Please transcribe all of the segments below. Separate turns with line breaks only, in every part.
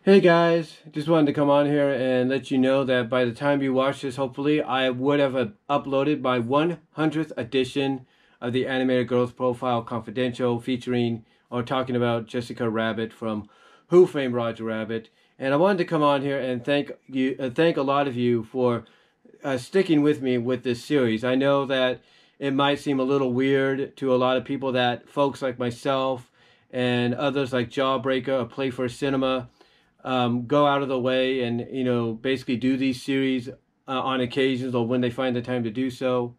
Hey guys, just wanted to come on here and let you know that by the time you watch this, hopefully, I would have uploaded my 100th edition of the Animated Girls Profile Confidential featuring or talking about Jessica Rabbit from Who Framed Roger Rabbit. And I wanted to come on here and thank a lot of you for sticking with me with this series. I know that it might seem a little weird to a lot of people that folks like myself and others like Jawbreaker or Playfur Cinema go out of the way and, basically do these series on occasions or when they find the time to do so.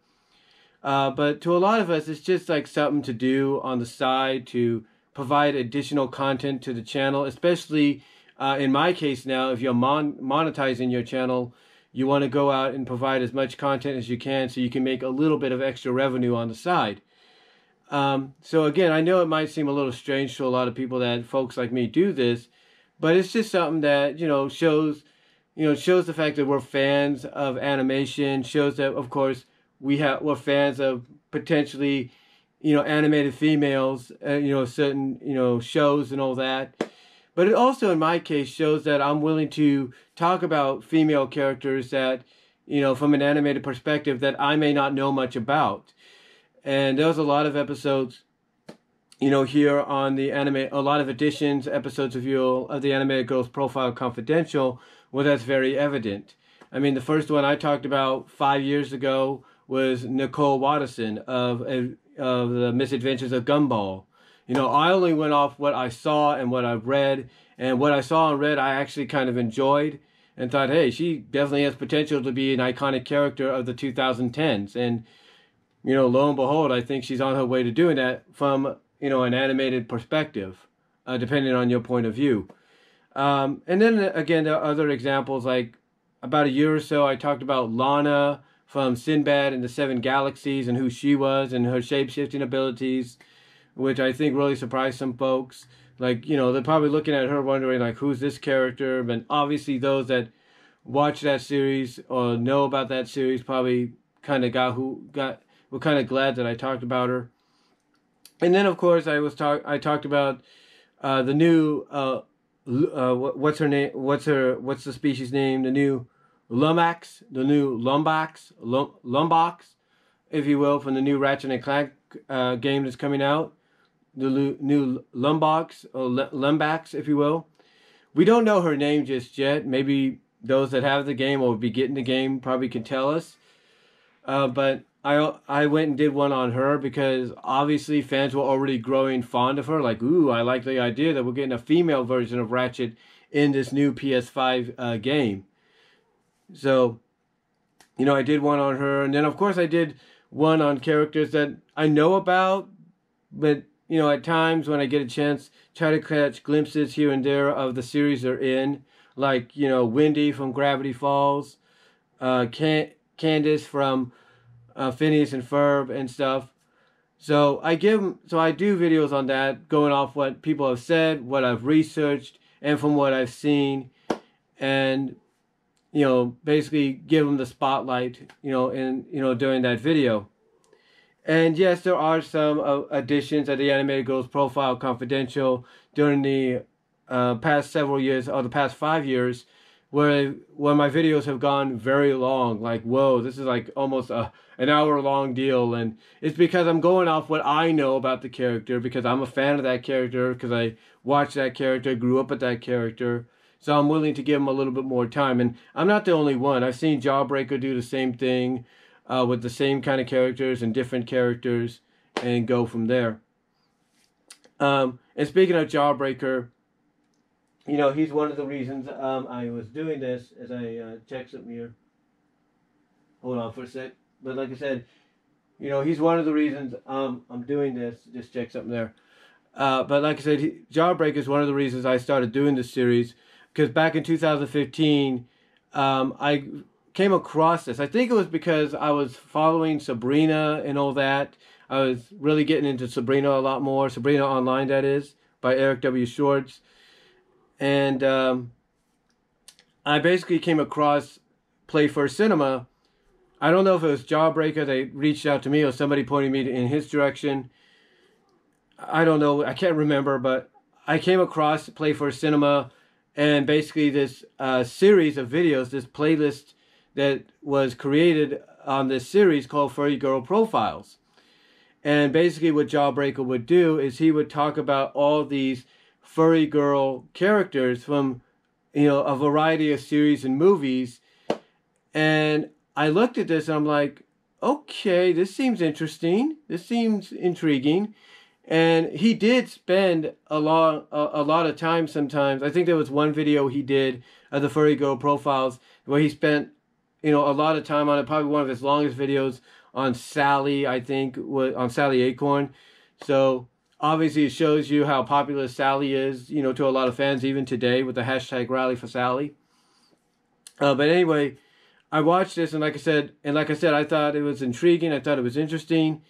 But to a lot of us, it's just like something to do on the side to provide additional content to the channel, especially in my case now, if you're monetizing your channel, you want to go out and provide as much content as you can so you can make a little bit of extra revenue on the side. So again, I know it might seem a little strange to a lot of people that folks like me do this, but it's just something that, shows the fact that we're fans of animation, shows that, of course, we're fans of potentially, animated females, certain, shows and all that. But it also, in my case, shows that I'm willing to talk about female characters that, from an animated perspective that I may not know much about. And there's a lot of episodes, here on the a lot of editions, episodes of the Animated Girls Profile Confidential, where that's very evident. I mean, the first one I talked about 5 years ago was Nicole Watterson of the Misadventures of Gumball. I only went off what I saw and what I've read, and what I saw and read I actually kind of enjoyed and thought, hey, she definitely has potential to be an iconic character of the 2010s. And, lo and behold, I think she's on her way to doing that from, an animated perspective, depending on your point of view. And then, again, there are other examples, like about a year or so, I talked about Lana from Sinbad and the Seven Galaxies and who she was and her shape-shifting abilities, which I think really surprised some folks. Like, they're probably looking at her wondering, like, who's this character? But obviously those that watch that series or know about that series probably kind of were kind of glad that I talked about her. And then, of course, I talked about the new, what's her name? What's the species name? The new Lumbax, if you will, from the new Ratchet and Clank game that's coming out. The new Lumbax, if you will. We don't know her name just yet. Maybe those that have the game or will be getting the game probably can tell us. But I went and did one on her because obviously fans were already growing fond of her. Like, ooh, I like the idea that we're getting a female version of Ratchet in this new PS5 game. So, I did one on her. And then, of course, I did one on characters that I know about, but at times when I get a chance, try to catch glimpses here and there of the series they're in, like, Wendy from Gravity Falls, Candace from Phineas and Ferb and stuff. So I do videos on that, going off what people have said, what I've researched, and from what I've seen, and basically give them the spotlight, during that video. And yes, there are some additions at the Animated Girls Profile Confidential during the past several years, or the past 5 years, where my videos have gone very long. Like, whoa, this is like almost an hour-long deal. And it's because I'm going off what I know about the character, because I'm a fan of that character, because I watched that character, grew up with that character. So I'm willing to give them a little bit more time. And I'm not the only one. I've seen Jawbreaker do the same thing. With the same kind of characters and different characters, and go from there. And speaking of Jawbreaker, he's one of the reasons I was doing this, as I check something here. Hold on for a sec. But like I said, he's one of the reasons I'm doing this. Just check something there. But like I said, Jawbreaker is one of the reasons I started doing this series, because back in 2015, I came across this. I think it was because I was following Sabrina and all that. I was really getting into Sabrina a lot more. Sabrina Online, that is, by Eric W. Schwartz. And I basically came across Playfur Cinema. I don't know if it was Jawbreaker, they reached out to me, or somebody pointed me in his direction. I don't know. I can't remember, but I came across Playfur Cinema And basically this series of videos, this playlist that was created on this series called Furry Girl Profiles. And basically what Jawbreaker would do is he would talk about all these furry girl characters from, you know, a variety of series and movies. And I looked at this and I'm like, okay, this seems interesting. This seems intriguing. And he did spend a lot of time sometimes. I think there was one video he did of the Furry Girl Profiles where he spent, you know, a lot of time on it. Probably one of his longest videos on Sally, I think, on Sally Acorn. So obviously it shows you how popular Sally is, you know, to a lot of fans even today with the hashtag Rally for Sally. But anyway, I watched this and like I said, I thought it was intriguing. I thought it was interesting.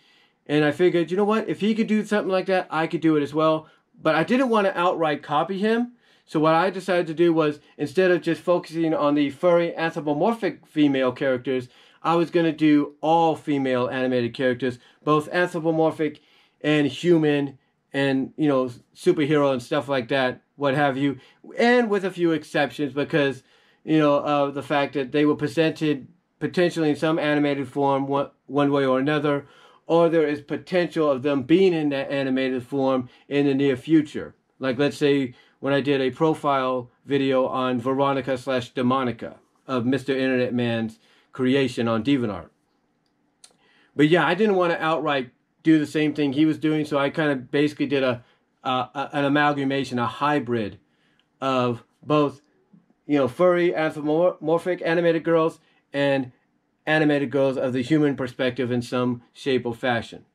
And I figured, you know what? If he could do something like that, I could do it as well. But I didn't want to outright copy him. So what I decided to do was, instead of just focusing on the furry anthropomorphic female characters, I was going to do all female animated characters, both anthropomorphic and human and, you know, superhero and stuff like that, what have you. And with a few exceptions because, you know, of the fact that they were presented potentially in some animated form one way or another, or there is potential of them being in that animated form in the near future. Like, let's say when I did a profile video on Veronica/Demonica of Mr. Internet Man's creation on DeviantArt. But yeah, I didn't want to outright do the same thing he was doing, so I kind of basically did an amalgamation, a hybrid of both, you know, furry anthropomorphic animated girls and animated girls of the human perspective in some shape or fashion.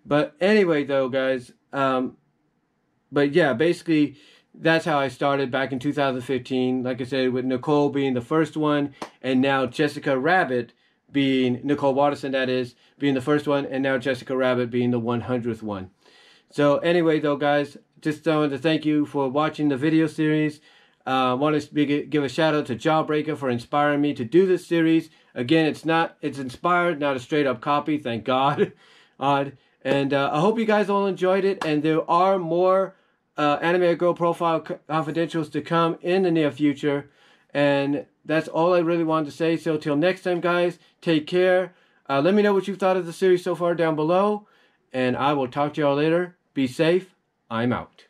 But anyway, though, guys, but yeah, basically that's how I started back in 2015. Like I said, with Nicole being the first one, and now Jessica Rabbit being, Nicole Watterson that is, being the first one, and now Jessica Rabbit being the 100th one. So anyway, though, guys, just wanted to thank you for watching the video series. I want to give a shout out to Jawbreaker for inspiring me to do this series. Again, it's inspired, not a straight up copy, thank God. And I hope you guys all enjoyed it. And there are more Animated Girl Profile Confidentials to come in the near future. And that's all I really wanted to say. So till next time, guys, take care. Let me know what you thought of the series so far down below. And I will talk to y'all later. Be safe. I'm out.